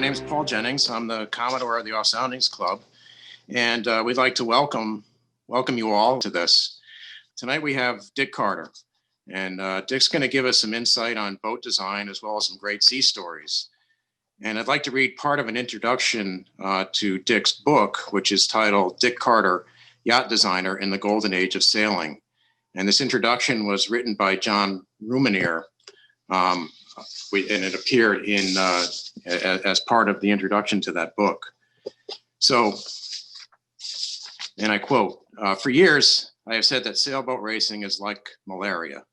name is Paul Jennings. I'm the Commodore of the Off Soundings Club, and we'd like to welcome you all to this. Tonight we have Dick Carter, and Dick's going to give us some insight on boat design as well as some great sea stories. And I'd like to read part of an introduction to Dick's book, which is titled Dick Carter, Yacht Designer in the Golden Age of Sailing. And this introduction was written by John Rumenier, and it appeared in as part of the introduction to that book. So, and I quote, "For years, I have said that sailboat racing is like malaria,"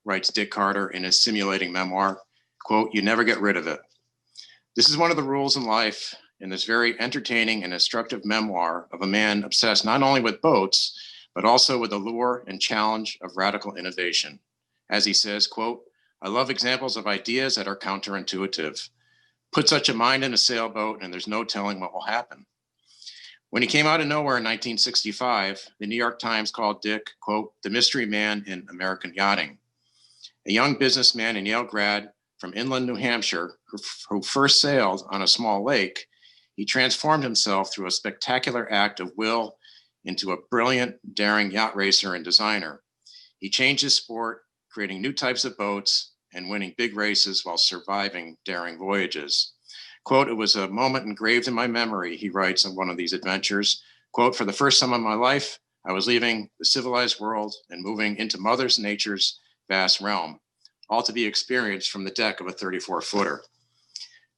writes Dick Carter in his simulating memoir. Quote, "You never get rid of it. This is one of the rules in life in this very entertaining and instructive memoir of a man obsessed not only with boats, but also with the lure and challenge of radical innovation. As he says, quote, I love examples of ideas that are counterintuitive. Put such a mind in a sailboat and there's no telling what will happen." When he came out of nowhere in 1965, the New York Times called Dick, quote, "the mystery man in American yachting." A young businessman and Yale grad from inland New Hampshire who first sailed on a small lake, he transformed himself through a spectacular act of will into a brilliant, daring yacht racer and designer. He changed his sport, creating new types of boats and winning big races while surviving daring voyages. Quote, "It was a moment engraved in my memory," he writes on one of these adventures. Quote, "For the first time in my life, I was leaving the civilized world and moving into Mother Nature's vast realm, all to be experienced from the deck of a 34-footer.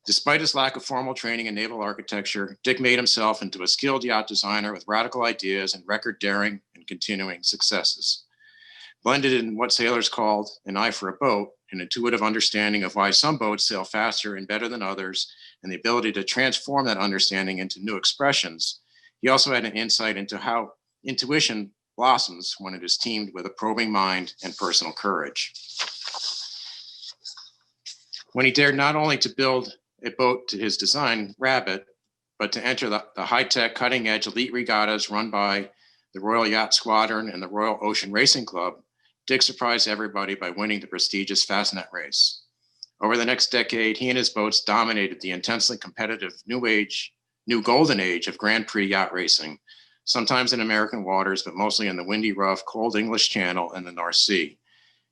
Despite his lack of formal training in naval architecture, Dick made himself into a skilled yacht designer with radical ideas and record daring and continuing successes. Blended in what sailors called an eye for a boat, an intuitive understanding of why some boats sail faster and better than others, and the ability to transform that understanding into new expressions, he also had an insight into how intuition blossoms when it is teamed with a probing mind and personal courage. When he dared not only to build a boat to his design, Rabbit, but to enter the high-tech, cutting-edge elite regattas run by the Royal Yacht Squadron and the Royal Ocean Racing Club, Dick surprised everybody by winning the prestigious Fastnet Race. Over the next decade, he and his boats dominated the intensely competitive new golden age of Grand Prix yacht racing, sometimes in American waters, but mostly in the windy, rough, cold English Channel and the North Sea.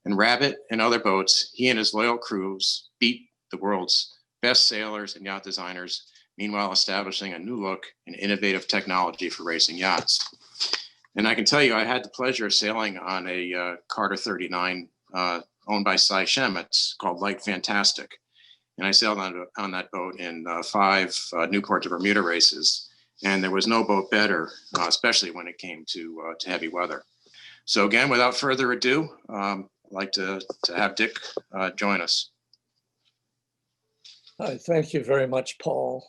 In Rabbit and other boats, he and his loyal crews beat the world's best sailors and yacht designers, meanwhile establishing a new look and innovative technology for racing yachts. And I can tell you, I had the pleasure of sailing on a Carter 39 owned by Cy Shemitz called Light Fantastic. And I sailed on that boat in 5 Newport to Bermuda races. And there was no boat better, especially when it came to heavy weather. So again, without further ado, I'd like to have Dick join us. Hi, thank you very much, Paul.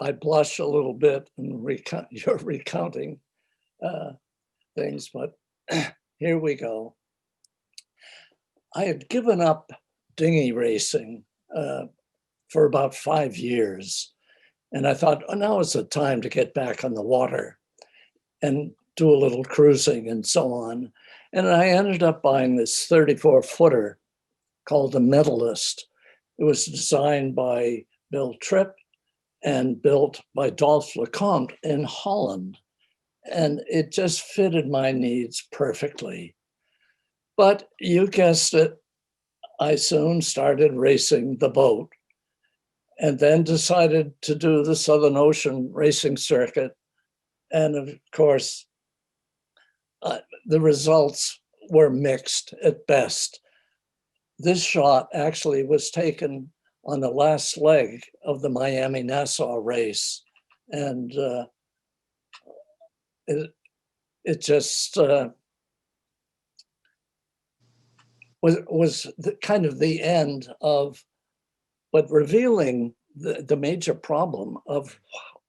I blush a little bit in you're recounting things, but here we go. I had given up dinghy racing for about 5 years, and I thought, oh, now is the time to get back on the water and do a little cruising and so on. And I ended up buying this 34-footer called the Medalist. It was designed by Bill Tripp and built by Dolph Lecomte in Holland. And it just fitted my needs perfectly. But you guessed it, I soon started racing the boat and then decided to do the Southern Ocean racing circuit. And of course, the results were mixed at best. This shot actually was taken on the last leg of the Miami-Nassau race. And it just was kind of the end of, but revealing the major problem of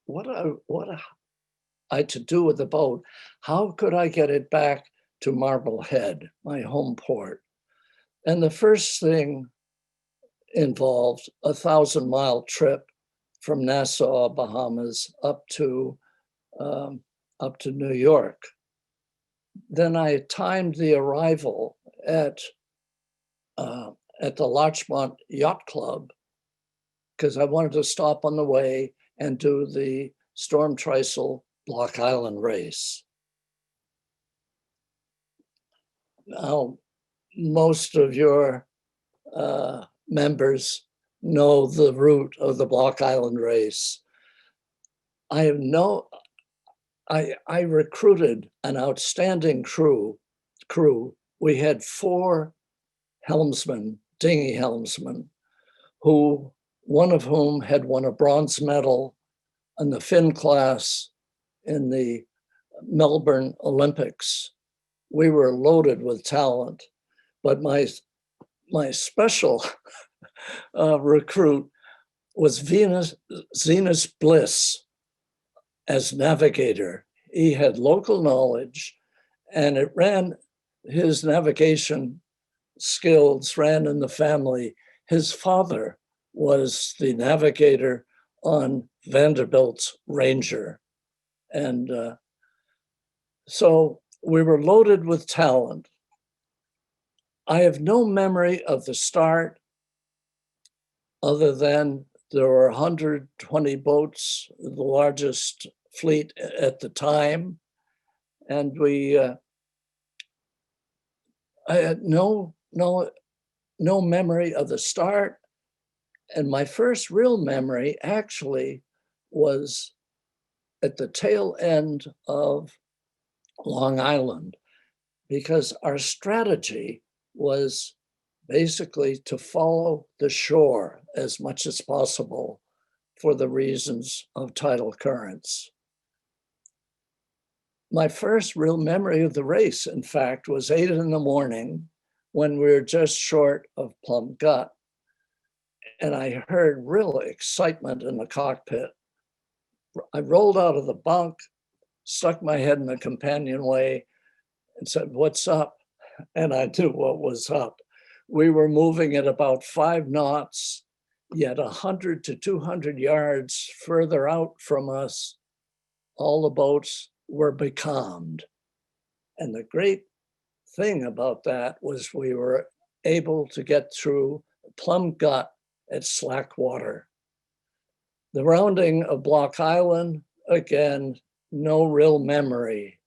what I to do with the boat. How could I get it back to Marblehead, my home port? And the first thing involved a 1,000-mile trip from Nassau, Bahamas, up to New York. Then I timed the arrival at the Larchmont Yacht Club because I wanted to stop on the way and do the Storm Trysil Block Island race. Now, most of your members know the route of the Block Island race. I recruited an outstanding crew. We had 4 helmsmen, dinghy helmsmen, one of whom had won a bronze medal in the Finn class in the Melbourne Olympics. We were loaded with talent, but my special recruit was Zenas Bliss as navigator. He had local knowledge, and his navigation skills ran in the family. His father was the navigator on Vanderbilt's Ranger. And so we were loaded with talent. I have no memory of the start other than there were 120 boats, the largest fleet at the time. And I had no memory of the start. And my first real memory actually was at the tail end of Long Island, because our strategy was basically to follow the shore as much as possible for the reasons of tidal currents. My first real memory of the race, in fact, was 8 in the morning when we were just short of Plum Gut. And I heard real excitement in the cockpit. I rolled out of the bunk, stuck my head in the companionway and said, "What's up?" And I knew what was up. We were moving at about 5 knots, yet 100 to 200 yards further out from us, all the boats were becalmed. And the great thing about that was we were able to get through Plum Gut at slack water. The rounding of Block Island, again, no real memory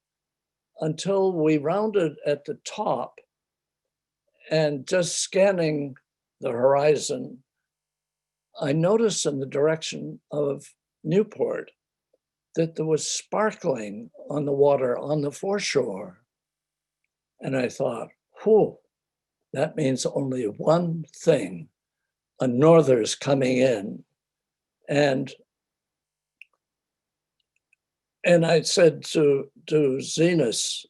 until we rounded at the top, and just scanning the horizon, I noticed in the direction of Newport that there was sparkling on the water on the foreshore. And I thought, whew, that means only one thing: a norther's coming in. And I said to Zenas,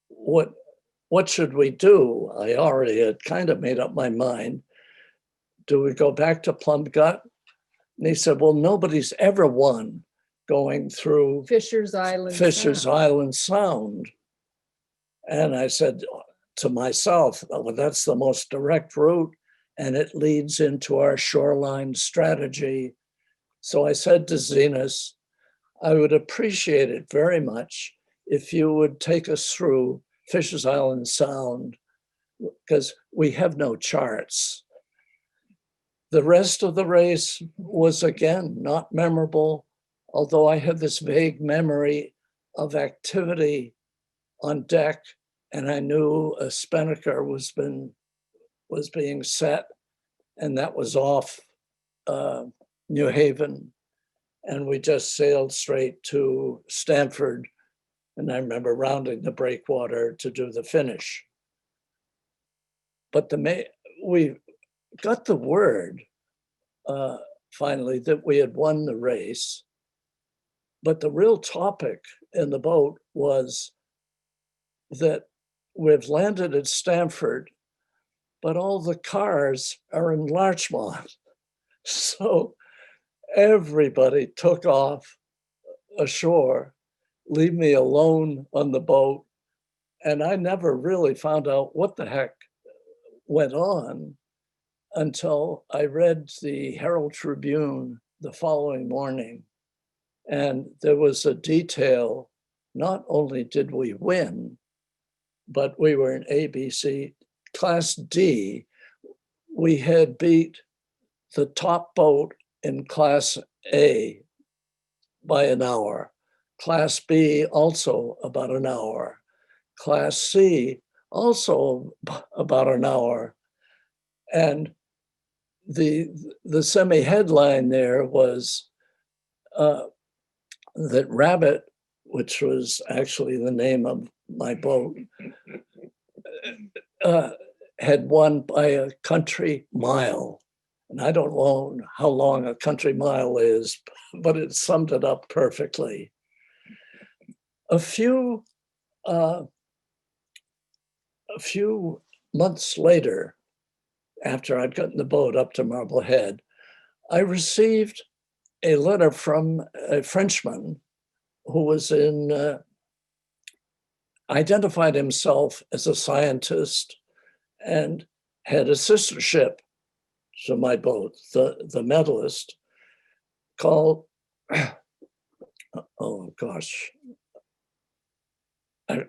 what should we do? I already had kind of made up my mind. Do we go back to Plum Gut? And he said, well, nobody's ever won going through Fisher's Island. Island Sound. And I said to myself, well, that's the most direct route, and it leads into our shoreline strategy. So I said to Zenas, I would appreciate it very much if you would take us through Fisher's Island Sound, because we have no charts. The rest of the race was, again, not memorable, although I have this vague memory of activity on deck, and I knew a spinnaker was being set, and that was off New Haven, and we just sailed straight to Stamford, and I remember rounding the breakwater to do the finish. But we got the word finally that we had won the race, but the real topic in the boat was that we've landed at Stamford, but all the cars are in Larchmont. So everybody took off ashore, leave me alone on the boat. And I never really found out what the heck went on until I read the Herald Tribune the following morning. And there was a detail, not only did we win, but we were in ABC Class D. We had beat the top boat in Class A by an hour. Class B also about an hour. Class C also about an hour. And the semi-headline there was that Rabbit, which was actually the name of my boat, had won by a country mile. And I don't know how long a country mile is, but it summed it up perfectly. A few months later, after I'd gotten the boat up to Marblehead, I received a letter from a Frenchman who was identified himself as a scientist and had a sister ship to my boat, the Medalist, called, oh gosh,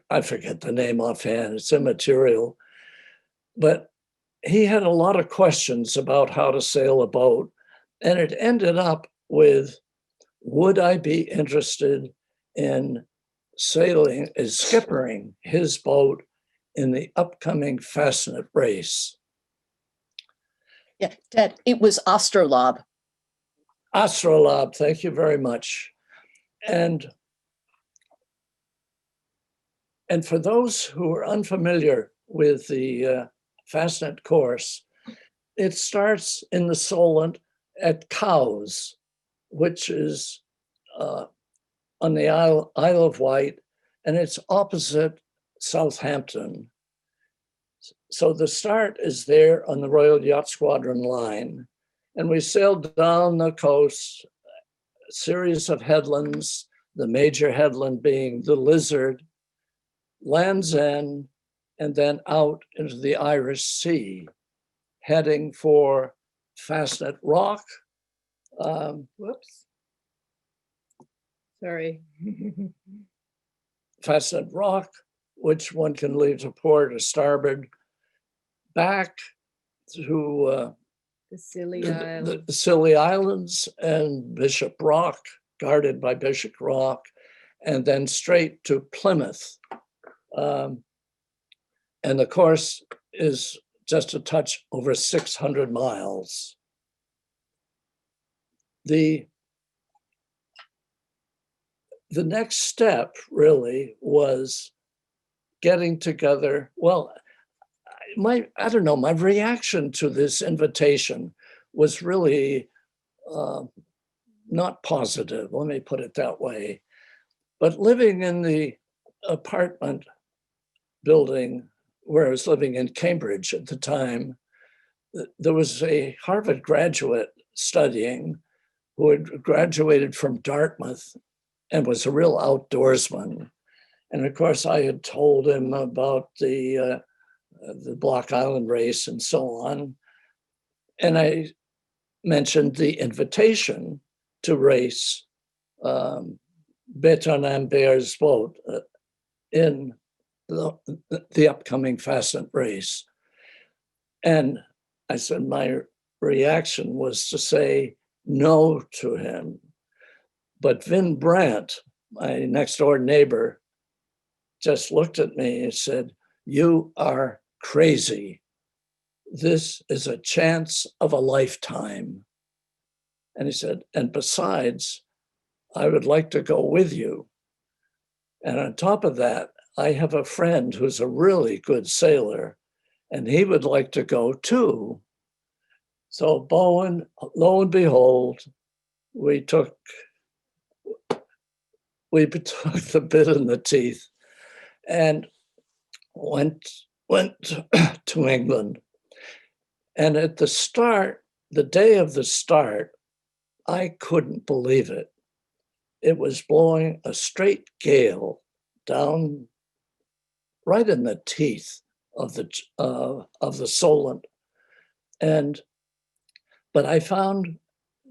I forget the name offhand, it's immaterial, but he had a lot of questions about how to sail a boat, and it ended up with, would I be interested in sailing, skippering his boat in the upcoming Fastnet Race? Yeah, Dad, it was Astrolabe. Astrolabe, thank you very much. And for those who are unfamiliar with the Fastnet course, it starts in the Solent at Cowes, which is on the Isle of Wight, and it's opposite Southampton. So the start is there on the Royal Yacht Squadron line, and we sailed down the coast, a series of headlands, the major headland being the Lizard, Land's End, and then out into the Irish Sea, heading for Fastnet Rock. Whoops. Sorry. Fastnet Rock, which one can leave to port or starboard, back to The Scilly Isles. the Scilly Islands and Bishop Rock, guarded by Bishop Rock, and then straight to Plymouth. And the course is just a touch over 600 miles. The next step really was getting together. Well, I don't know, my reaction to this invitation was really not positive, let me put it that way. But living in the apartment building where I was living in Cambridge at the time, there was a Harvard graduate studying who had graduated from Dartmouth and was a real outdoorsman. And of course, I had told him about the Block Island race and so on. And I mentioned the invitation to race Bertrand Ambert's boat in the upcoming Fastnet race. And I said my reaction was to say no to him. But Vin Brandt, my next door neighbor, just looked at me and said, "You are crazy. This is a chance of a lifetime." And he said, "And besides, I would like to go with you. And on top of that, I have a friend who's a really good sailor, and he would like to go too." So Bowen, lo and behold, we took the bit in the teeth and went to England. And at the start, the day of the start, I couldn't believe it. It was blowing a straight gale down right in the teeth of the Solent. But I found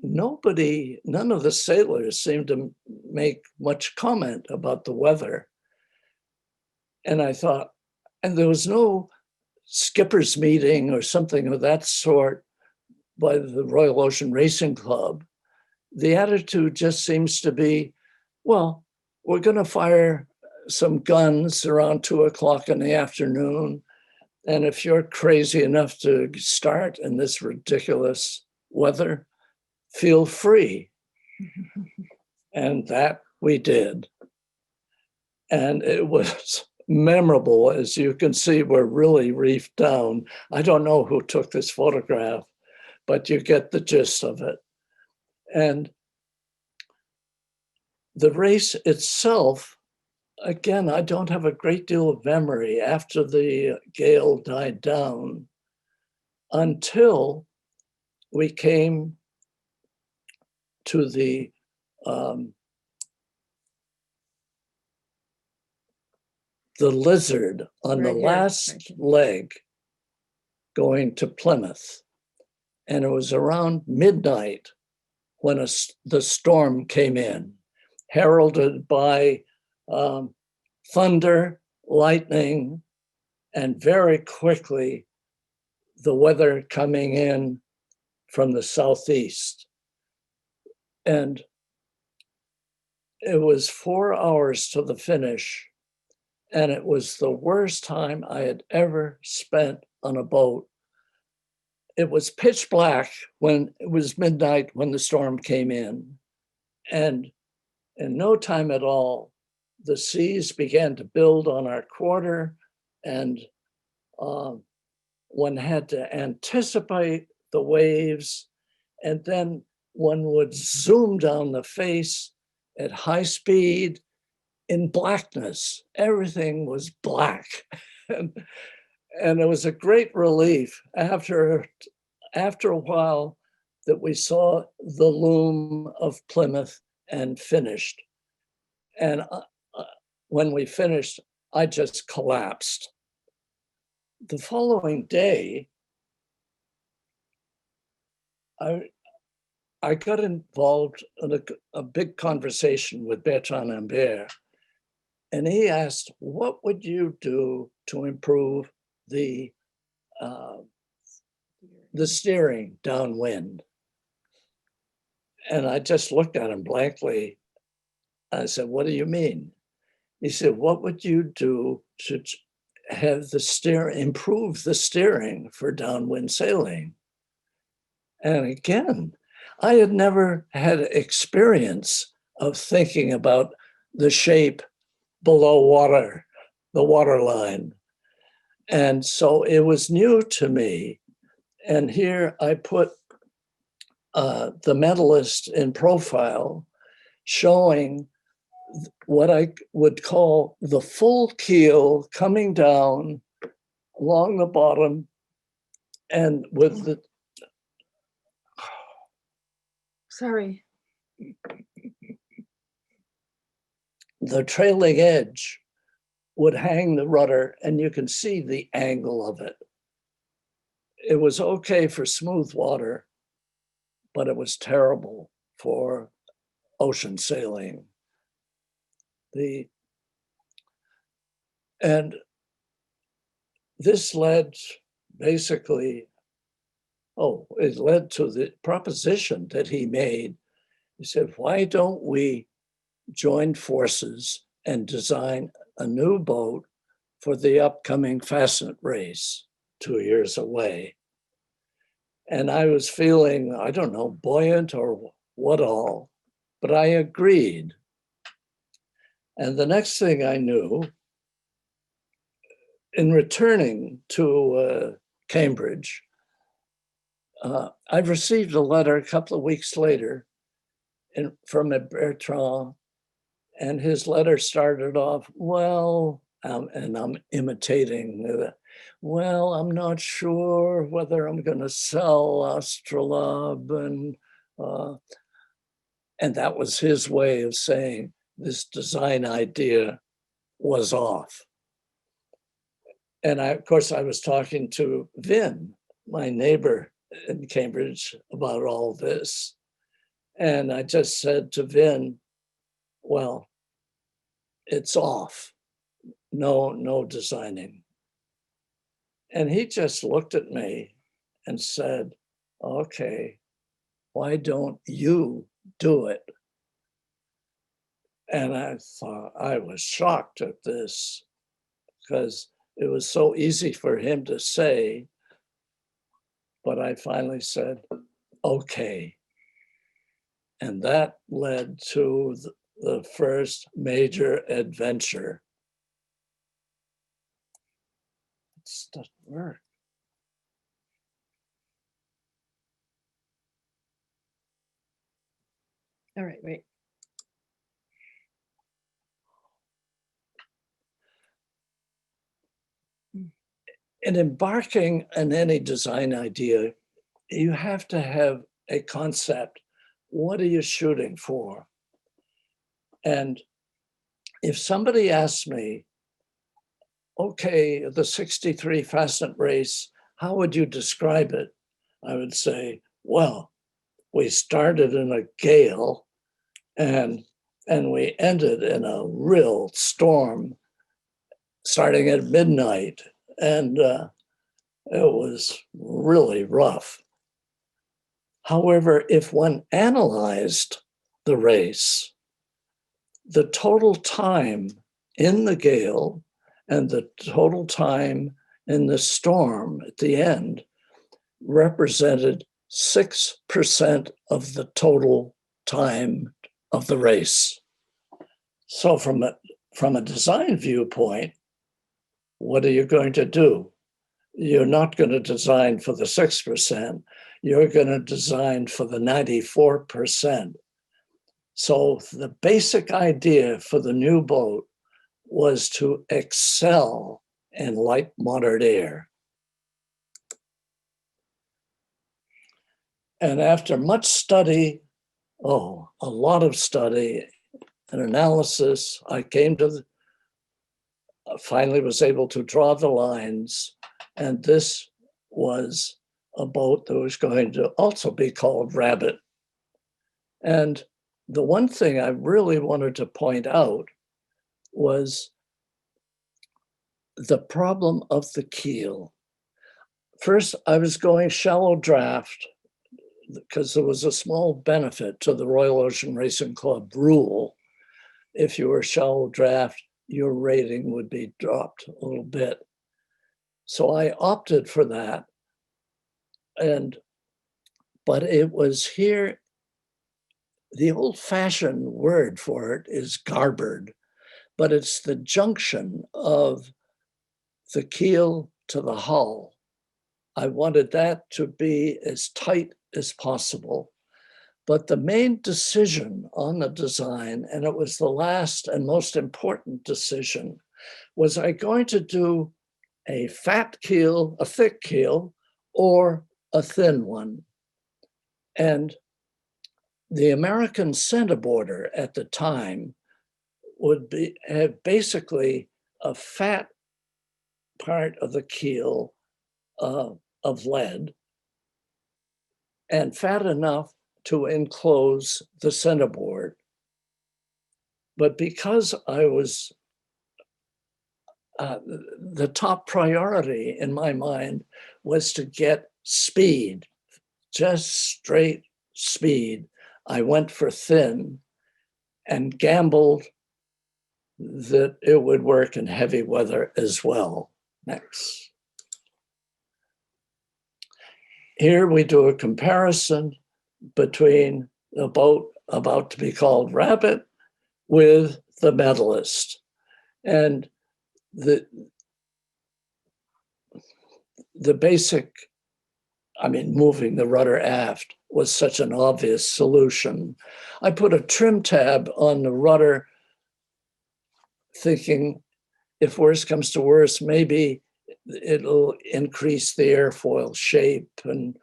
none of the sailors seemed to make much comment about the weather. And I thought, and there was no skipper's meeting or something of that sort by the Royal Ocean Racing Club, the attitude just seems to be, well, we're going to fire some guns around 2 o'clock in the afternoon. And if you're crazy enough to start in this ridiculous weather, feel free. And that we did. And it was memorable. As you can see, we're really reefed down. I don't know who took this photograph, but you get the gist of it. And the race itself, again, I don't have a great deal of memory after the gale died down until we came to the Lizard on Right the here, last right here. leg going to Plymouth. And it was around midnight when the storm came in, heralded by thunder, lightning, and very quickly the weather coming in from the southeast. And it was 4 hours to the finish. And it was the worst time I had ever spent on a boat. It was pitch black when it was midnight when the storm came in. And in no time at all, the seas began to build on our quarter, and one had to anticipate the waves, and then one would zoom down the face at high speed in blackness. Everything was black. And it was a great relief after a while that we saw the loom of Plymouth and finished. And when we finished, I just collapsed. The following day, I got involved in a big conversation with Bertrand Ambert, and he asked, what would you do to improve the steering downwind? And I just looked at him blankly. I said, what do you mean? He said, what would you do to have improve the steering for downwind sailing? And again, I had never had experience of thinking about the shape below water, the water line. And so it was new to me. And here I put the medalist in profile, showing what I would call the full keel coming down along the bottom, and with the Sorry. the trailing edge would hang the rudder, and you can see the angle of it. It was okay for smooth water, but it was terrible for ocean sailing. And this led basically, it led to the proposition that he made. He said, why don't we join forces and design a new boat for the upcoming Fastnet Race 2 years away? And I was feeling, I don't know, buoyant or what all, but I agreed. And the next thing I knew, in returning to Cambridge, I received a letter a couple of weeks later from a Bertrand, and his letter started off, well, and I'm imitating, well, I'm not sure whether I'm going to sell Astrolabe, and that was his way of saying this design idea was off. And of course, I was talking to Vin, my neighbor in Cambridge, about all this. And I just said to Vin, well, it's off. No designing. And he just looked at me and said, okay, why don't you do it? And I thought, I was shocked at this because it was so easy for him to say, but I finally said, okay. And that led to the first major adventure. It doesn't work. All right, wait. In embarking on any design idea, you have to have a concept. What are you shooting for? And if somebody asks me, okay, the 63 Fastnet Race, how would you describe it? I would say, well, we started in a gale and we ended in a real storm starting at midnight. And it was really rough. However, if one analyzed the race, the total time in the gale and the total time in the storm at the end represented 6% of the total time of the race. So from a design viewpoint, what are you going to do? You're not going to design for the 6%. You're going to design for the 94%. So the basic idea for the new boat was to excel in light moderate air. And after much study, a lot of study and analysis, I came to finally was able to draw the lines. And this was a boat that was going to also be called Rabbit. And the one thing I really wanted to point out was the problem of the keel. First, I was going shallow draft because there was a small benefit to the Royal Ocean Racing Club rule. If you were shallow draft, your rating would be dropped a little bit. So I opted for that. But it was here, the old-fashioned word for it is garboard, but it's the junction of the keel to the hull. I wanted that to be as tight as possible. But the main decision on the design, and it was the last and most important decision, was I going to do a fat keel, a thick keel, or a thin one? And the American centerboarder at the time would have basically a fat part of the keel of lead and fat enough to enclose the centerboard. But because I was, the top priority in my mind was to get speed, just straight speed, I went for thin and gambled that it would work in heavy weather as well. Next. Here we do a comparison between the boat about to be called Rabbit with the Medalist. And the basic, moving the rudder aft was such an obvious solution. I put a trim tab on the rudder thinking if worse comes to worse, maybe it'll increase the airfoil shape and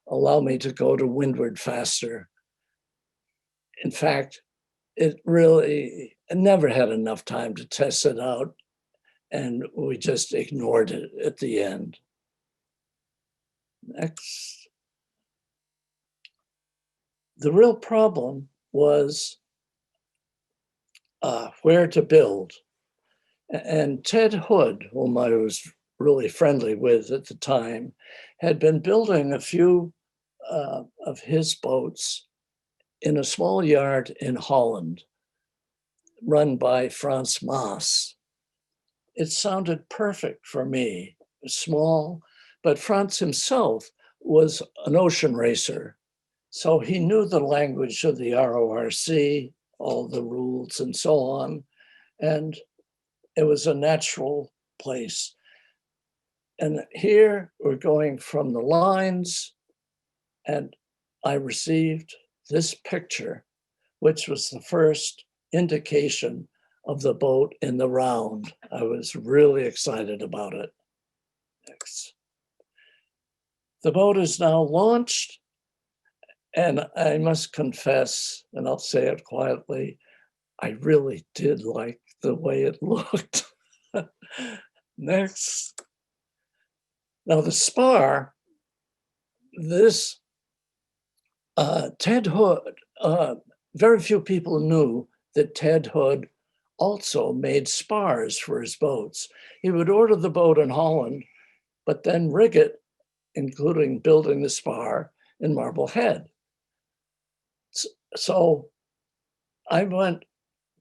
allow me to go to windward faster. In fact, it really, I never had enough time to test it out, and we just ignored it at the end. Next. The real problem was where to build. And Ted Hood, whom I was really friendly with at the time, had been building a few of his boats in a small yard in Holland, run by Frans Maas. It sounded perfect for me, small, but Frans himself was an ocean racer. So he knew the language of the RORC, all the rules and so on. And it was a natural place. And here we're going from the lines, and I received this picture, which was the first indication of the boat in the round. I was really excited about it. Next. The boat is now launched, and I must confess, and I'll say it quietly, I really did like the way it looked. Next. Now the spar, this Ted Hood, very few people knew that Ted Hood also made spars for his boats. He would order the boat in Holland, but then rig it, including building the spar in Marblehead. So I went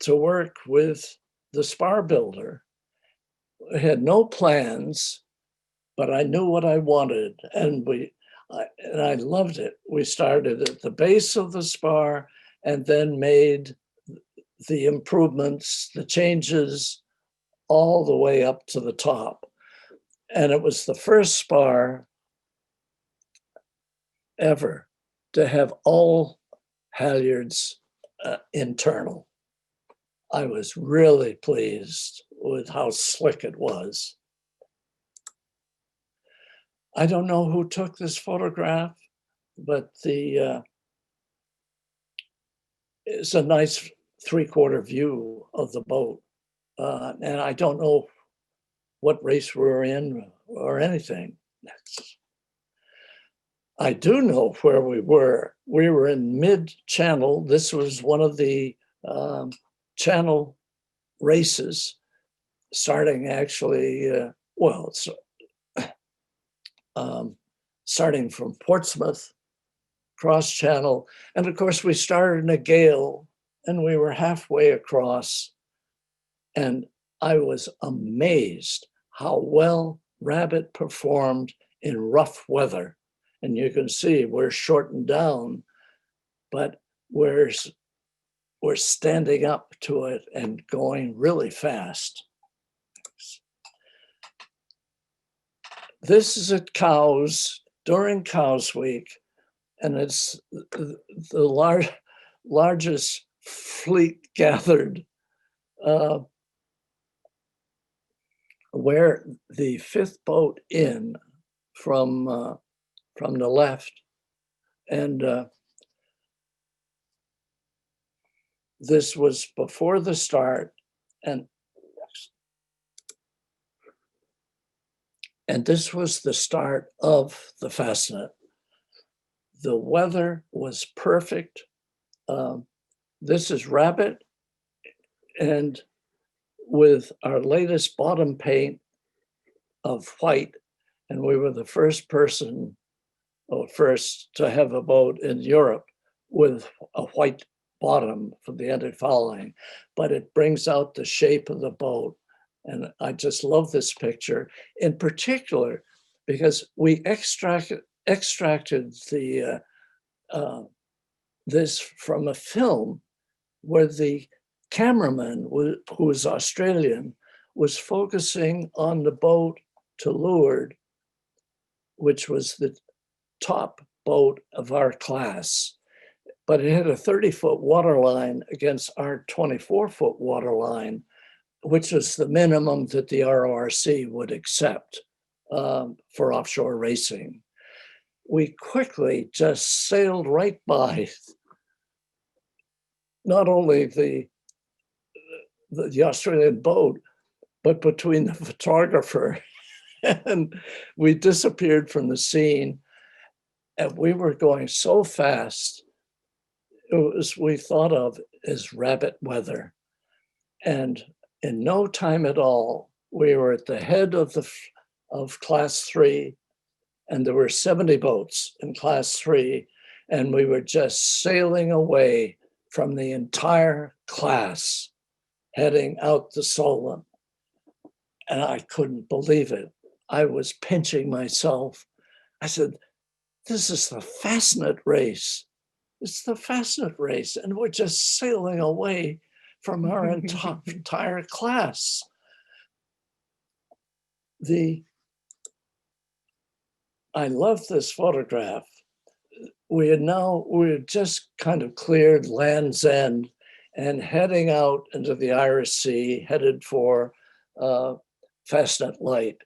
to work with the spar builder. I had no plans, but I knew what I wanted, and I loved it. We started at the base of the spar and then made the improvements, the changes, all the way up to the top. And it was the first spar ever to have all halyards internal. I was really pleased with how slick it was. I don't know who took this photograph, but it's a nice 3/4 view of the boat. And I don't know what race we're in or anything. I do know where we were. We were in mid-channel. This was one of the channel races, starting actually, starting from Portsmouth, cross channel. And of course, we started in a gale and we were halfway across. And I was amazed how well Rabbit performed in rough weather. And you can see we're shortened down, but we're standing up to it and going really fast. This is at Cowes, during Cowes Week, and it's the largest fleet gathered, where the fifth boat in from the left, and this was before the start, and this was the start of the Fastnet. The weather was perfect. This is Rabbit, and with our latest bottom paint of white, and we were the first to have a boat in Europe with a white bottom for the anti-fouling, but it brings out the shape of the boat. And I just love this picture in particular because we extracted this from a film where the cameraman, who was Australian, was focusing on the boat to leeward, which was the top boat of our class. But it had a 30-foot waterline against our 24-foot waterline, which was the minimum that the RORC would accept for offshore racing. We quickly just sailed right by not only the Australian boat, but between the photographer, and we disappeared from the scene. And we were going so fast, we thought of as rabbit weather. And in no time at all, we were at the head of class 3 and there were 70 boats in class 3, and we were just sailing away from the entire class, heading out the Solent. And I couldn't believe it. I was pinching myself. I said, this is the Fastnet Race. It's the Fastnet Race, and we're just sailing away from our entire class. I love this photograph. We had just kind of cleared Land's End and heading out into the Irish Sea, headed for Fastnet Light.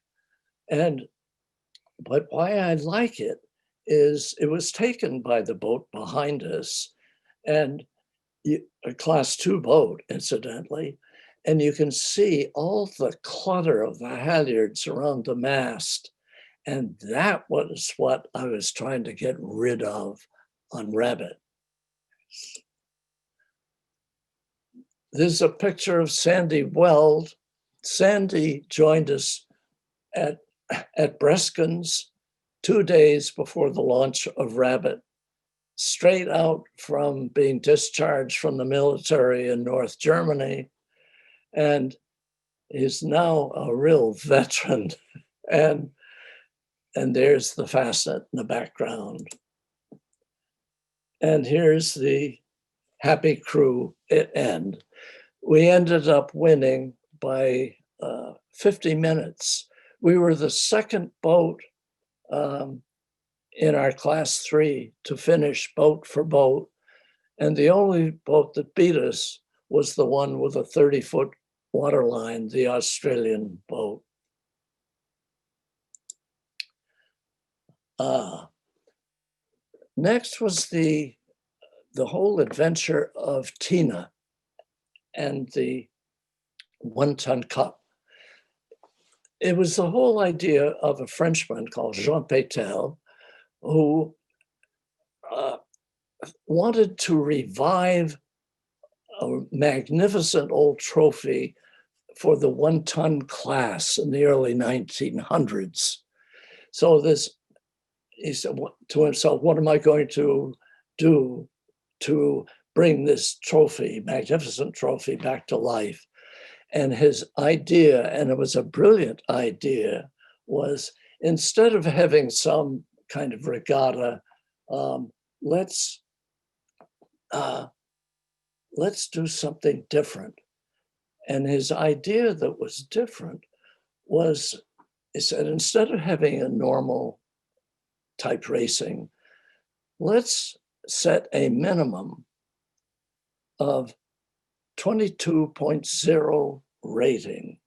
But why I like it is it was taken by the boat behind us, and a class 2 boat, incidentally, and you can see all the clutter of the halyards around the mast. And that was what I was trying to get rid of on Rabbit. This is a picture of Sandy Weld. Sandy joined us at Breskin's 2 days before the launch of Rabbit, straight out from being discharged from the military in North Germany, and is now a real veteran. And there's the Fastnet in the background. And here's the happy crew end. We ended up winning by 50 minutes. We were the second boat in our class 3 to finish boat for boat. And the only boat that beat us was the one with a 30-foot waterline, the Australian boat. Next was the whole adventure of Tina and the 1-ton cup. It was the whole idea of a Frenchman called Jean Pétel, who wanted to revive a magnificent old trophy for the 1-ton class in the early 1900s. So he said to himself, what am I going to do to bring this trophy, magnificent trophy, back to life? And his idea, and it was a brilliant idea, was instead of having some kind of regatta, let's do something different. And his idea that was different was, he said, instead of having a normal type racing, let's set a minimum of 22.0 rating.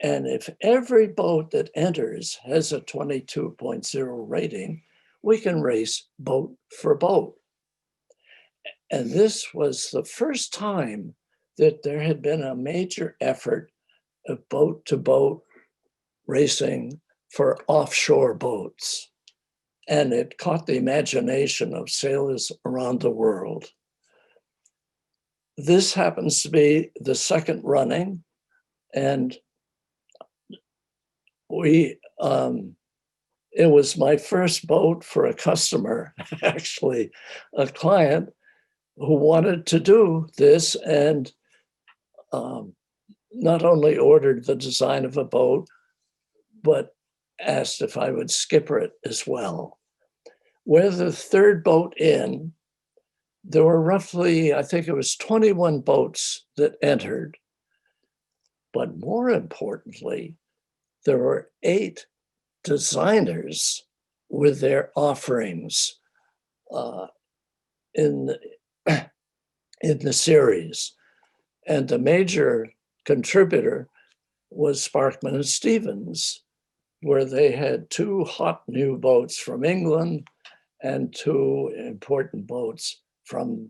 And if every boat that enters has a 22.0 rating, we can race boat for boat. And this was the first time that there had been a major effort of boat-to-boat racing for offshore boats. And it caught the imagination of sailors around the world. This happens to be the second running, and it was my first boat for a customer, actually, a client who wanted to do this, and not only ordered the design of a boat, but asked if I would skipper it as well. We're the third boat in. There were roughly, I think it was 21 boats that entered. But more importantly, there were 8 designers with their offerings in the series. And the major contributor was Sparkman and Stevens, where they had 2 hot new boats from England and 2 important boats from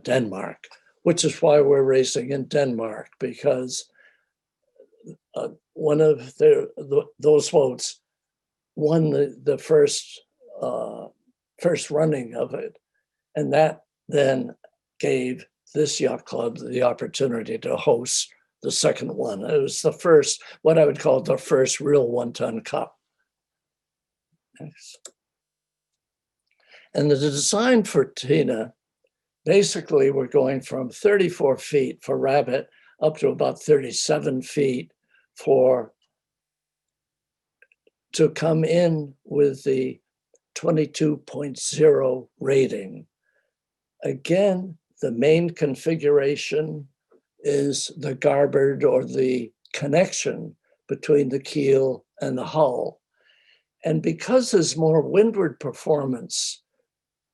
Denmark, which is why we're racing in Denmark, because one of those boats won the first running of it. And that then gave this yacht club the opportunity to host the second one. It was the first, what I would call the first real 1-ton cup. And the design for Tina, basically we're going from 34 feet for rabbit up to about 37 feet to come in with the 22.0 rating. Again, the main configuration is the garboard, or the connection between the keel and the hull. And because there's more windward performance,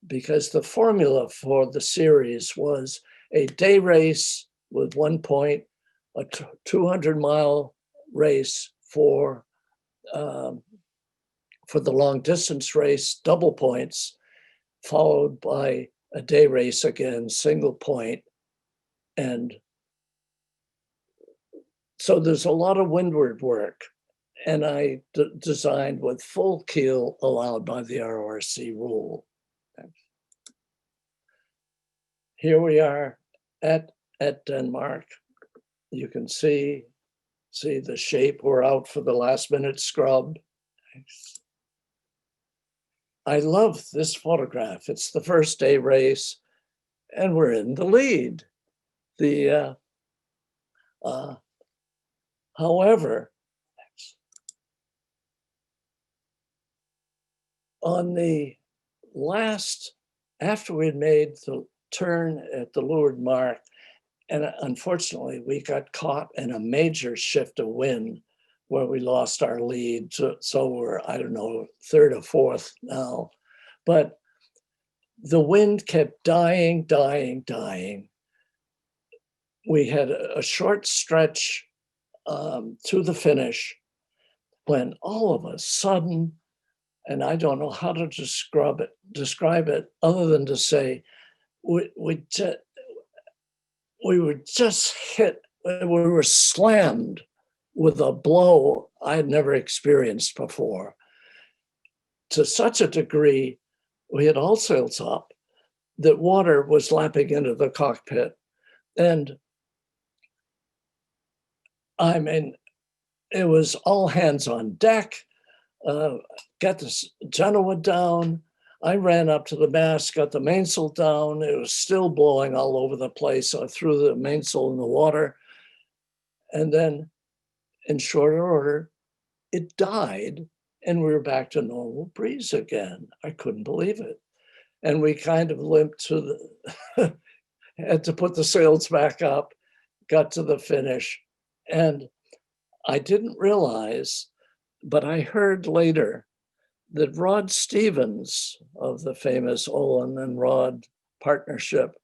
because the formula for the series was a day race with 1 point, a 200-mile race for the long distance race, double points, followed by a day race again, single point. And so there's a lot of windward work. And I designed with full keel allowed by the RORC rule. Here we are at Denmark. You can see the shape. We're out for the last minute scrub. I love this photograph. It's the first day race, and we're in the lead. However, on the last, after we'd made the turn at the leeward mark, and unfortunately we got caught in a major shift of wind where we lost our lead. So we're, I don't know, third or fourth now. But the wind kept dying. We had a short stretch to the finish when all of a sudden, and I don't know how to describe it other than to say, we were just hit, we were slammed with a blow I had never experienced before. To such a degree, we had all sails up, that water was lapping into the cockpit. And I mean, it was all hands on deck, got the Genoa down. I ran up to the mast, got the mainsail down. It was still blowing all over the place. I threw the mainsail in the water. And then in short order, it died and we were back to normal breeze again. I couldn't believe it. And we kind of limped to the, had to put the sails back up, got to the finish. And I didn't realize, but I heard later that Rod Stevens of the famous Olin and Rod partnership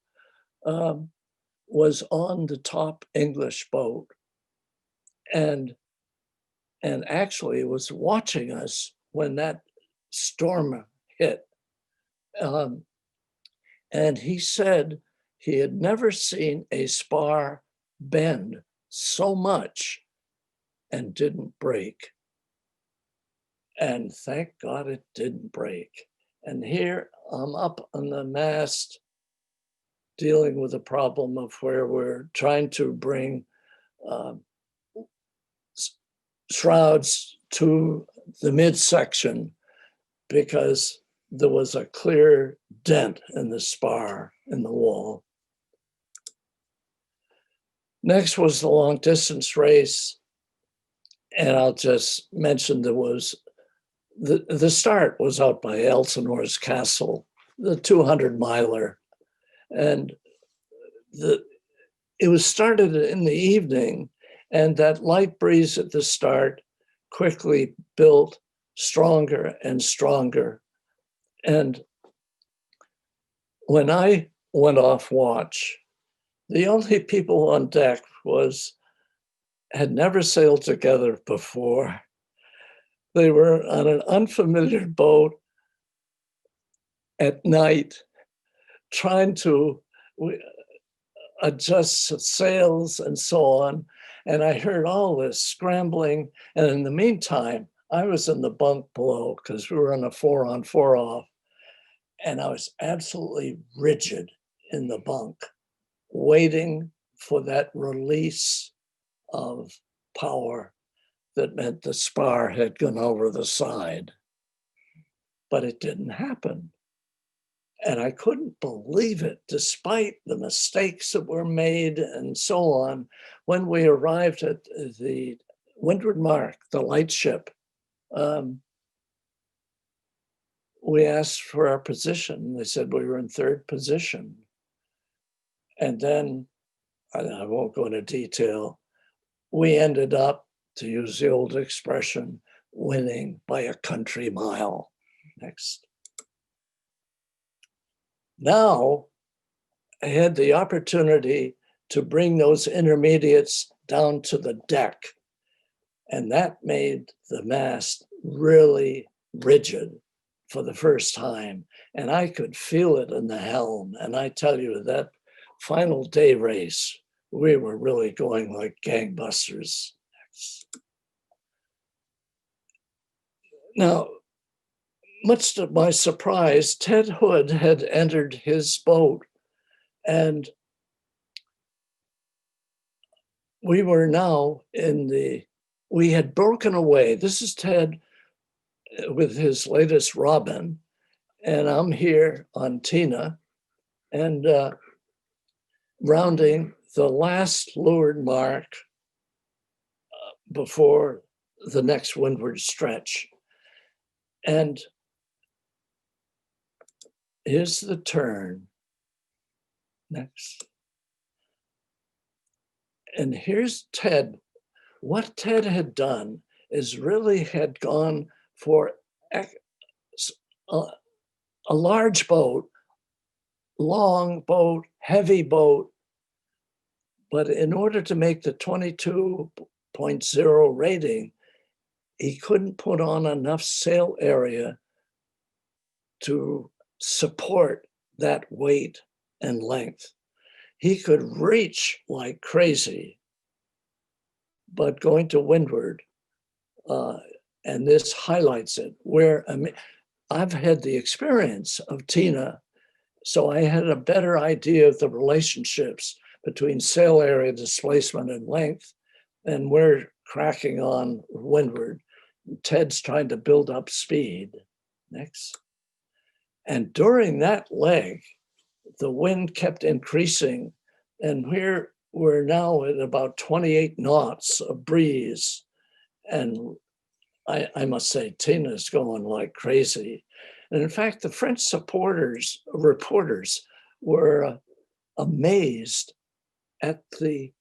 was on the top English boat and actually was watching us when that storm hit. And he said he had never seen a spar bend so much and didn't break. And thank God it didn't break. And here I'm up on the mast dealing with the problem of where we're trying to bring shrouds to the midsection because there was a clear dent in the spar in the wall. Next was the long distance race. And I'll just mention there was, the start was out by Elsinore's Castle, the 200-miler. And it was started in the evening, and that light breeze at the start quickly built stronger and stronger. And when I went off watch, the only people on deck had never sailed together before. They were on an unfamiliar boat at night, trying to adjust sails and so on. And I heard all this scrambling. And in the meantime, I was in the bunk below because we were on a 4-on, 4-off. And I was absolutely rigid in the bunk, waiting for that release of power that meant the spar had gone over the side. but it didn't happen. And I couldn't believe it, despite the mistakes that were made and so on. When we arrived at the Windward Mark, the lightship, we asked for our position. They said we were in third position. And then, I won't go into detail, we ended up, to use the old expression, winning by a country mile. Next. Now, I had the opportunity to bring those intermediates down to the deck, and that made the mast really rigid for the first time, and I could feel it in the helm. And I tell you, that final day race, we were really going like gangbusters. Now, much to my surprise, Ted Hood had entered his boat, and we were now we had broken away. This is Ted with his latest Robin, and I'm here on Tina, and rounding the last leeward mark before the next windward stretch. And here's the turn. Next. And here's Ted. What Ted had done is really had gone for a large boat, long boat, heavy boat. But in order to make the 22.0 rating, he couldn't put on enough sail area to support that weight and length. He could reach like crazy, but going to windward, and this highlights it, where I've had the experience of Tina, so I had a better idea of the relationships between sail area, displacement, and length, and we're cracking on windward. Ted's trying to build up speed. Next. And during that leg, the wind kept increasing, and we're now at about 28 knots of breeze. And I must say, Tina's going like crazy. And in fact, the French reporters were amazed at they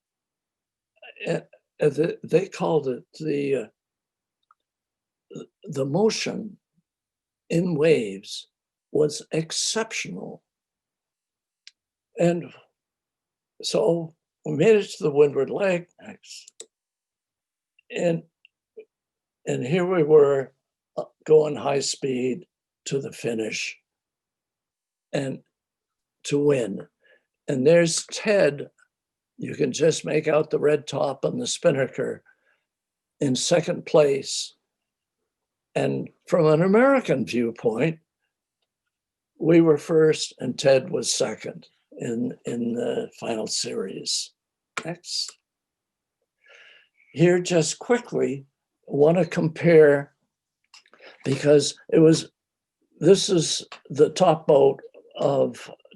called it the motion in waves was exceptional. And so we made it to the windward leg next. And here we were going high speed to the finish and to win. And there's Ted. You can just make out the red top on the spinnaker in second place. And from an American viewpoint, we were first and Ted was second in the final series. Next. Here, just quickly, I want to compare, because this is the top boat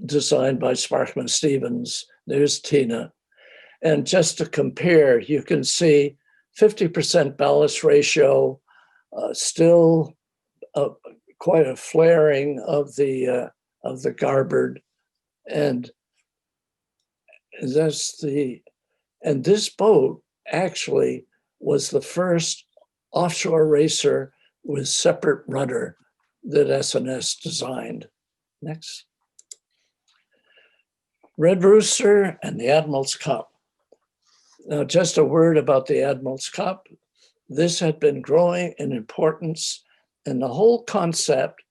designed by Sparkman Stevens. There's Tina. And just to compare, you can see 50% ballast ratio, still quite a flaring of the garboard, and this boat actually was the first offshore racer with separate rudder that S&S designed. Next. Red Rooster and the Admiral's Cup. Now, just a word about the Admiral's Cup. This had been growing in importance, and the whole concept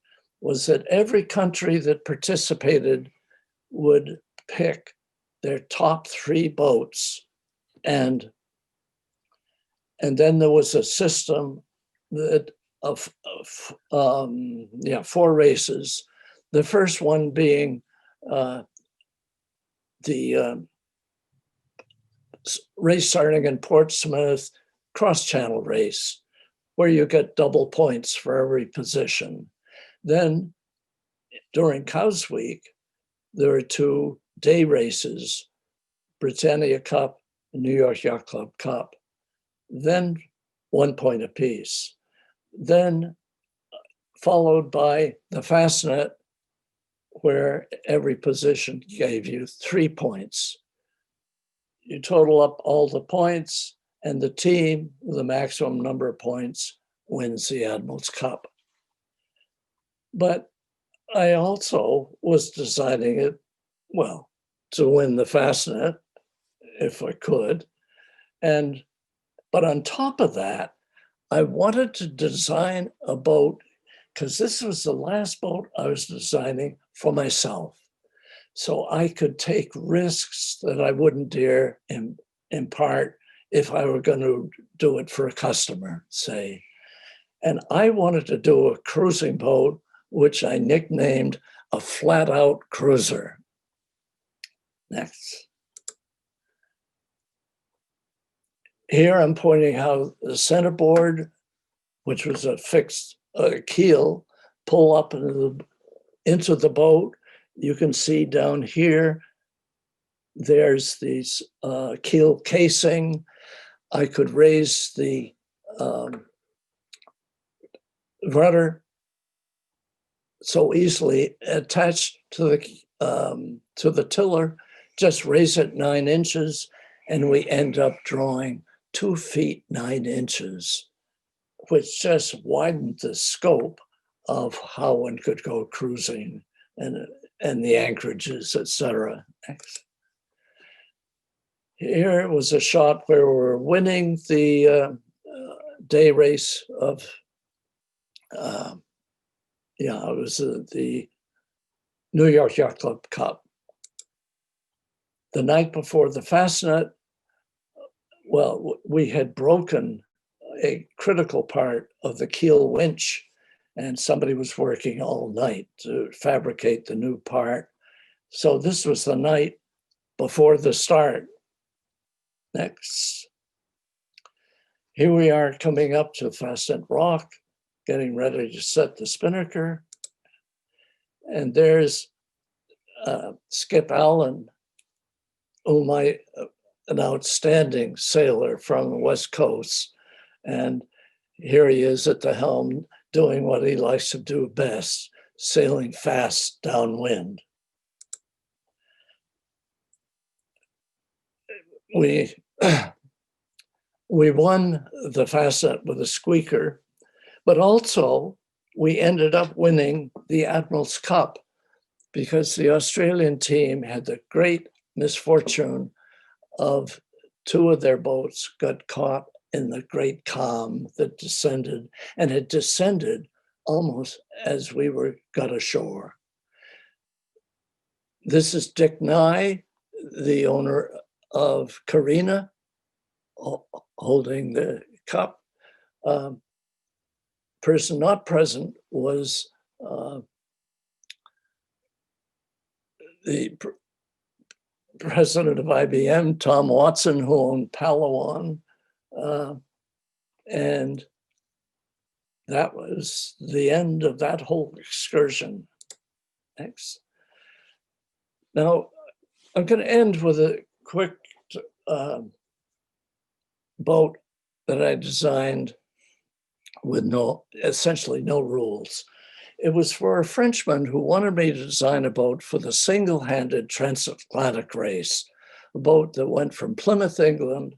was that every country that participated would pick their top 3 boats, and then there was a system that of 4 races. The first one being the race starting in Portsmouth, cross-channel race, where you get double points for every position. Then during Cows Week, there are 2 day races, Britannia Cup and New York Yacht Club Cup. Then 1 point apiece. Then followed by the Fastnet, where every position gave you 3 points. You total up all the points, and the team with the maximum number of points wins the Admiral's Cup. But I also was designing it, well, to win the Fastnet, if I could. But on top of that, I wanted to design a boat, because this was the last boat I was designing for myself. So I could take risks that I wouldn't dare impart if I were going to do it for a customer, say. And I wanted to do a cruising boat, which I nicknamed a flat-out cruiser. Next. Here I'm pointing how the centerboard, which was a fixed keel, pull up into the boat. You can see down here, there's these keel casing. I could raise the rudder so easily, attached to the tiller, just raise it 9 inches, and we end up drawing 2 feet 9 inches, which just widened the scope of how one could go cruising and the anchorages, etc. Next. Here was a shot where we're winning the day race of, it was the New York Yacht Club Cup. The night before the Fastnet, well, we had broken a critical part of the keel winch, and somebody was working all night to fabricate the new part. So this was the night before the start. Next. Here we are coming up to Fastnet Rock, getting ready to set the spinnaker. And there's Skip Allen, an outstanding sailor from the West Coast. And here he is at the helm doing what he likes to do best, sailing fast downwind. We won the Fastnet with a squeaker, but also we ended up winning the Admiral's Cup because the Australian team had the great misfortune of 2 of their boats got caught in the great calm that descended, and it descended almost as we got ashore. This is Dick Nye, the owner of Carina, holding the cup. Person not present was the president of IBM, Tom Watson, who owned Palawan. And that was the end of that whole excursion. Next. Now, I'm going to end with a quick boat that I designed with essentially no rules. It was for a Frenchman who wanted me to design a boat for the single-handed transatlantic race, a boat that went from Plymouth, England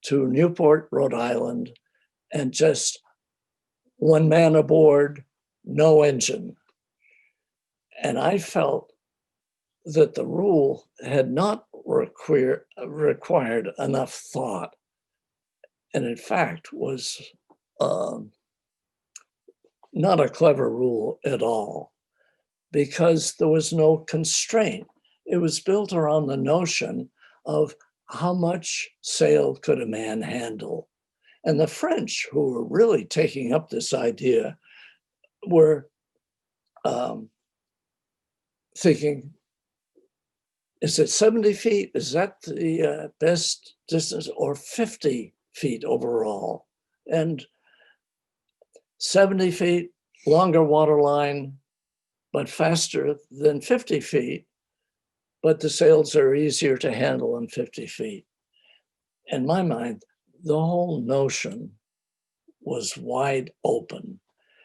to Newport, Rhode Island, and just 1 man aboard, no engine. And I felt that the rule had not required enough thought, and in fact was not a clever rule at all, because there was no constraint. It was built around the notion of how much sail could a man handle. And the French, who were really taking up this idea, were thinking, is it 70 feet? Is that the best distance, or 50 feet overall? And 70 feet, longer water line, but faster than 50 feet. But the sails are easier to handle than 50 feet. In my mind, the whole notion was wide open.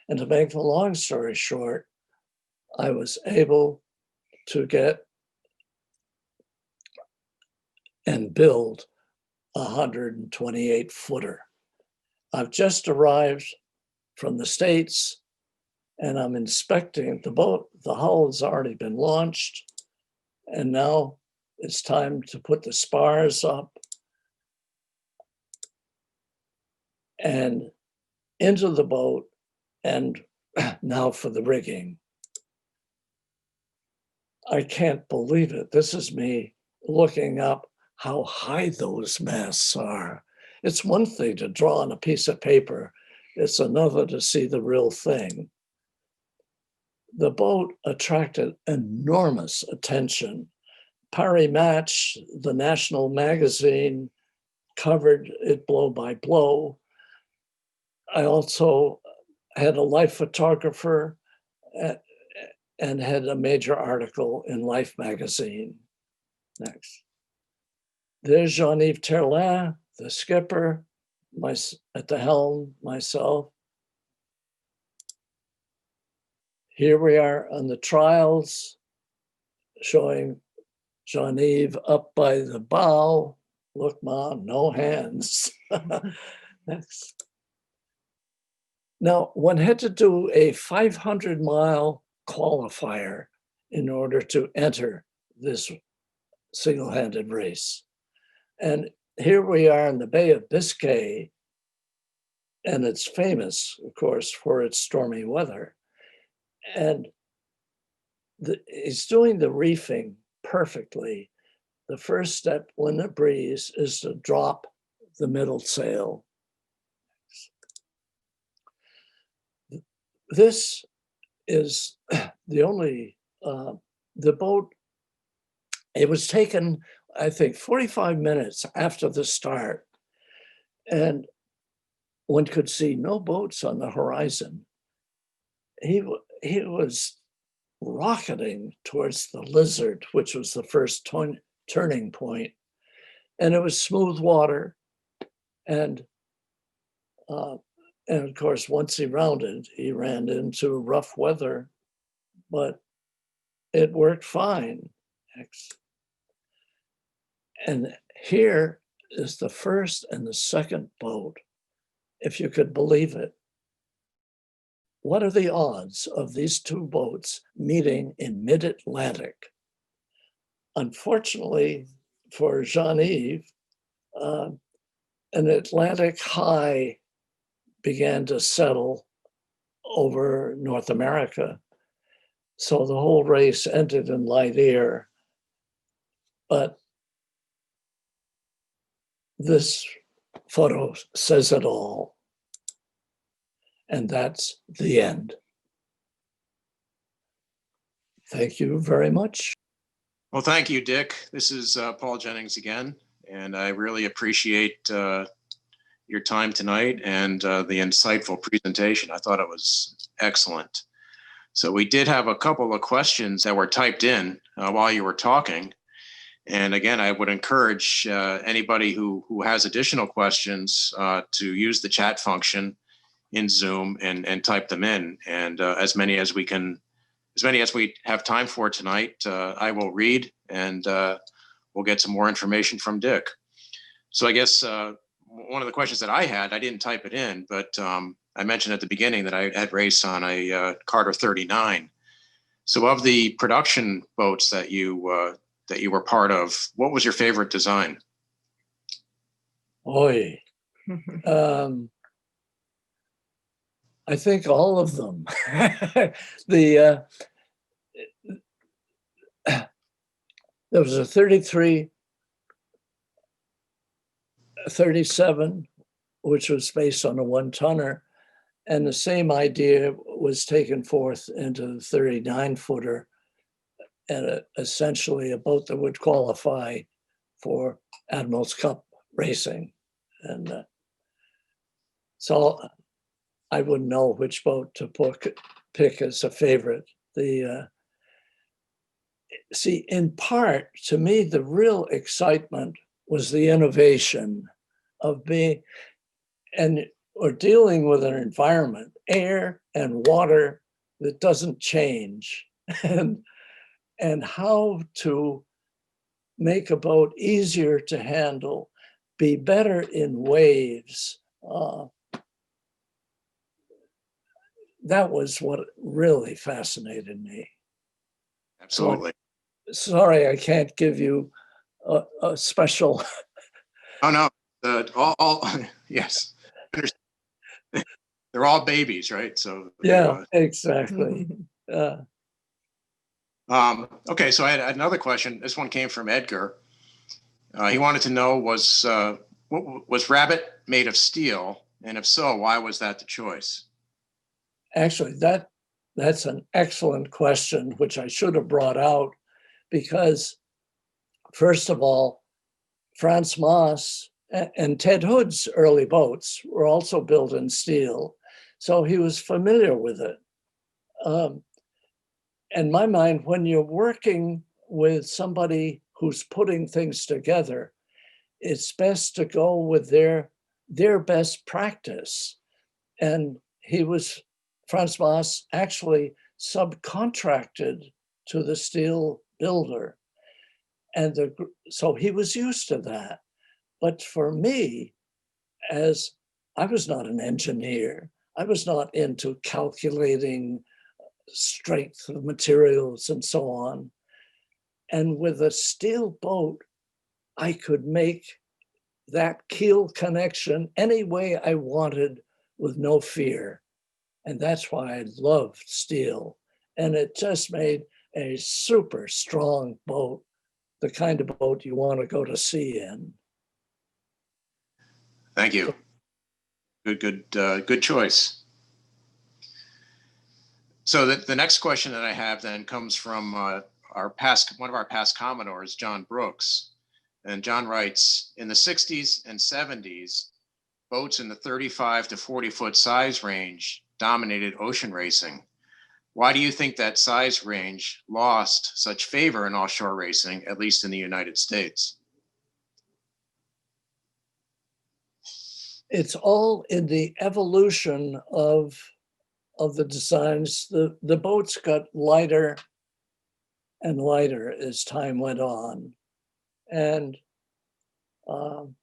And to make the long story short, I was able to get and build a 128 footer. I've just arrived from the States and I'm inspecting the boat. The hull has already been launched. And now it's time to put the spars up and into the boat, and now for the rigging. I can't believe it. This is me looking up how high those masts are. It's one thing to draw on a piece of paper. It's another to see the real thing. The boat attracted enormous attention. Paris Match, the national magazine, covered it blow by blow. I also had a Life photographer and had a major article in Life magazine. Next. There's Jean-Yves Terlin, the skipper, at the helm, myself. Here we are on the trials, showing Jean-Yves up by the bow. Look, Mom, no hands. Next. Now, one had to do a 500-mile qualifier in order to enter this single-handed race. And here we are in the Bay of Biscay, and it's famous, of course, for its stormy weather. And he's doing the reefing perfectly. The first step when the breeze is to drop the middle sail. This is the only, the boat, it was taken, I think, 45 minutes after the start, and one could see no boats on the horizon. He was rocketing towards the Lizard, which was the first turning point, and it was smooth water, and of course, once he rounded, he ran into rough weather, but it worked fine. And here is the first and the second boat, if you could believe it. What are the odds of these two boats meeting in mid-Atlantic? Unfortunately for Jean-Yves, an Atlantic high began to settle over North America. So the whole race ended in light air. But this photo says it all. And that's the end. Thank you very much. Well, thank you, Dick. This is Paul Jennings again, and I really appreciate your time tonight and the insightful presentation. I thought it was excellent. So we did have a couple of questions that were typed in while you were talking. And again, I would encourage anybody who has additional questions to use the chat function in Zoom and type them in. And as many as we have time for tonight, I will read, and we'll get some more information from Dick. So I guess one of the questions that I had, I didn't type it in, but I mentioned at the beginning that I had raced on a Carter 39. So of the production boats that you were part of, what was your favorite design? Oy. I think all of them. There was a 33, 37, which was based on a one-tonner, and the same idea was taken forth into the 39-footer, and essentially a boat that would qualify for Admiral's Cup racing. And so I wouldn't know which boat to pick as a favorite. See, in part, to me, the real excitement was the innovation of being or dealing with an environment, air and water that doesn't change, and how to make a boat easier to handle, be better in waves. That was what really fascinated me. Absolutely. Sorry, I can't give you a special. Oh, no, all yes. They're all babies, right? So Yeah, exactly. Okay, so I had another question. This one came from Edgar. He wanted to know, was Rabbit made of steel? And if so, why was that the choice? Actually, that's an excellent question, which I should have brought out, because first of all, Franz Maas and Ted Hood's early boats were also built in steel. So he was familiar with it. In my mind, when you're working with somebody who's putting things together, it's best to go with their best practice. And Franz Maas actually subcontracted to the steel builder. And so he was used to that. But for me, as I was not an engineer, I was not into calculating strength of materials and so on. And with a steel boat, I could make that keel connection any way I wanted with no fear. And that's why I loved steel. And it just made a super strong boat, the kind of boat you want to go to sea in. Thank you. Good choice. So the next question that I have then comes from one of our past Commodores, John Brooks. And John writes, in the 60s and 70s, boats in the 35 to 40 foot size range dominated ocean racing. Why do you think that size range lost such favor in offshore racing, at least in the United States? It's all in the evolution of the designs. The boats got lighter and lighter as time went on. And the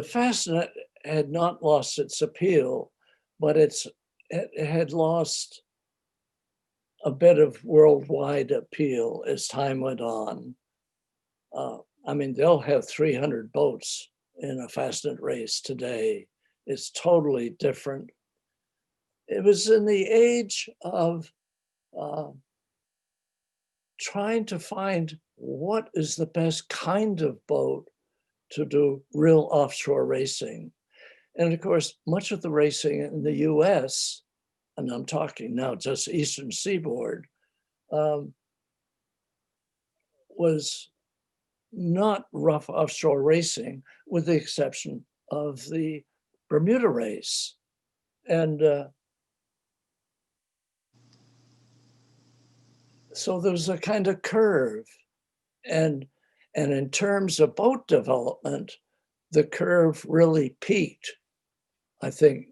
Fastnet had not lost its appeal, but it had lost a bit of worldwide appeal as time went on. I mean, they'll have 300 boats in a Fastnet race today. It's totally different. It was in the age of trying to find what is the best kind of boat to do real offshore racing. And of course, much of the racing in the US, and I'm talking now just Eastern Seaboard, was not rough offshore racing, with the exception of the Bermuda race. And so there's a kind of curve. And in terms of boat development, the curve really peaked. I think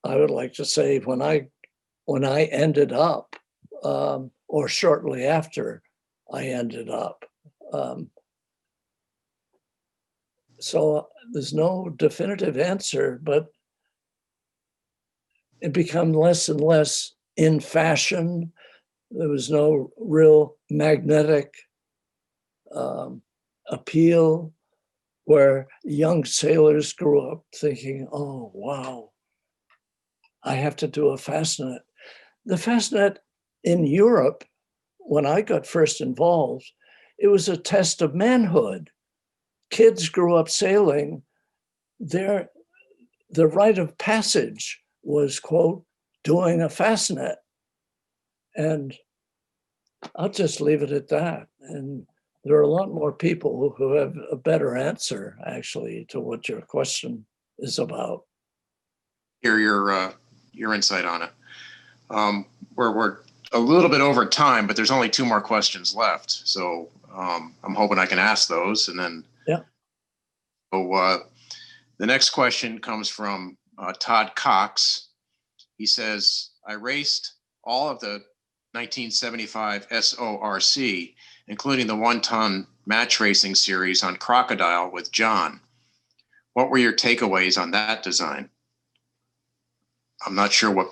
I would like to say when I ended up, or shortly after I ended up. So there's no definitive answer, but it became less and less in fashion. There was no real magnetic appeal, where young sailors grew up thinking, oh, wow, I have to do a Fastnet. The Fastnet in Europe, when I got first involved, it was a test of manhood. Kids grew up sailing. The rite of passage was, quote, doing a Fastnet. And I'll just leave it at that. And there are a lot more people who have a better answer, actually, to what your question is about. Hear your insight on it. We're a little bit over time, but there's only two more questions left. So I'm hoping I can ask those, and then Yeah. So the next question comes from Todd Cox. He says, I raced all of the 1975 SORC, including the 1-ton match racing series on Crocodile with John. What were your takeaways on that design? I'm not sure what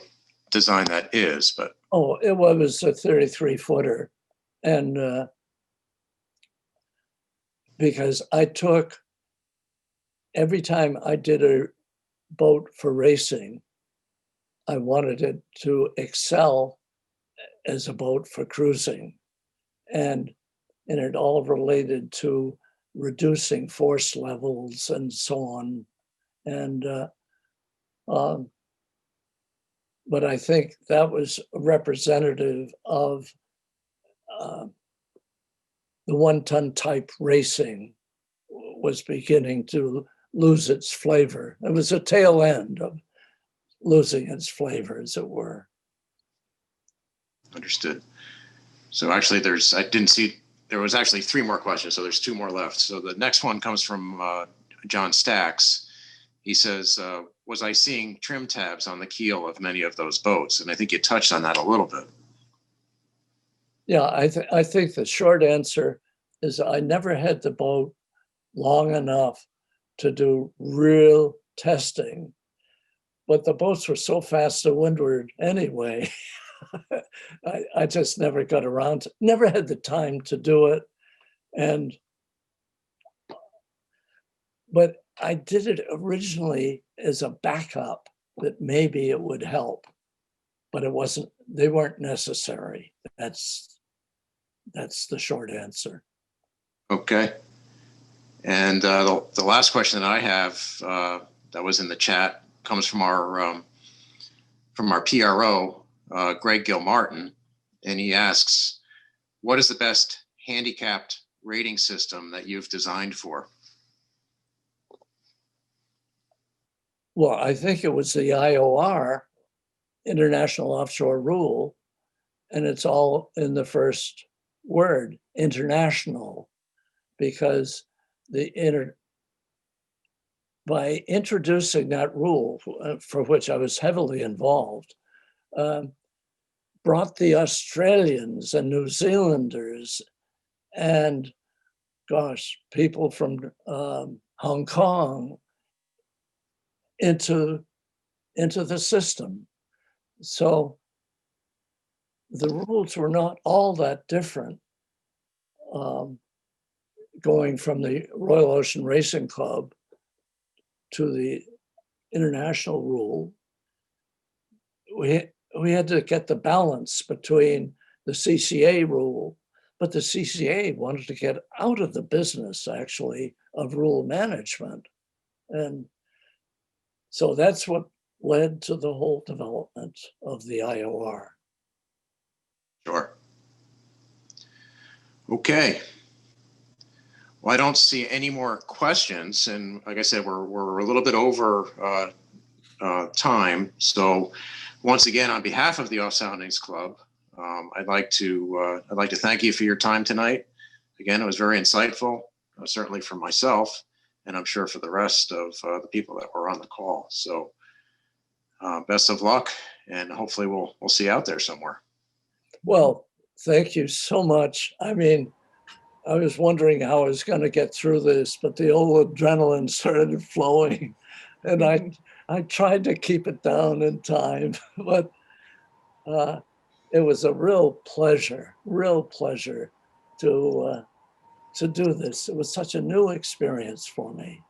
design that is, but. Oh, it was a 33-footer. And because I took, every time I did a boat for racing, I wanted it to excel as a boat for cruising. And it all related to reducing force levels and so on. And but I think that was representative of the 1-ton type racing was beginning to lose its flavor. It was a tail end of losing its flavor, as it were. Understood. So actually I didn't see, there was actually 3 more questions, so there's 2 more left. So the next one comes from John Stacks. He says, was I seeing trim tabs on the keel of many of those boats? And I think you touched on that a little bit. Yeah, I think the short answer is I never had the boat long enough to do real testing, but the boats were so fast to windward anyway. I just never got around to, never had the time to do it. But I did it originally as a backup that maybe it would help, but it wasn't, they weren't necessary. That's the short answer. Okay. And the last question that I have that was in the chat comes from our PRO, Greg Gilmartin, and he asks, what is the best handicapped rating system that you've designed for? Well, I think it was the IOR, International Offshore Rule, and it's all in the first word, international, because by introducing that rule, for which I was heavily involved, brought the Australians and New Zealanders and, gosh, people from Hong Kong into the system. So the rules were not all that different, going from the Royal Ocean Racing Club to the international rule. We had to get the balance between the CCA rule, but the CCA wanted to get out of the business, actually, of rule management. And so that's what led to the whole development of the IOR. Sure. Okay. Well, I don't see any more questions. And like I said, we're a little bit over time. So once again, on behalf of the Off Soundings Club, I'd like to thank you for your time tonight. Again, it was very insightful, certainly for myself, and I'm sure for the rest of the people that were on the call. So best of luck, and hopefully we'll see you out there somewhere. Well, thank you so much. I mean, I was wondering how I was going to get through this, but the old adrenaline started flowing, and I tried to keep it down in time, but it was a real pleasure to do this. It was such a new experience for me.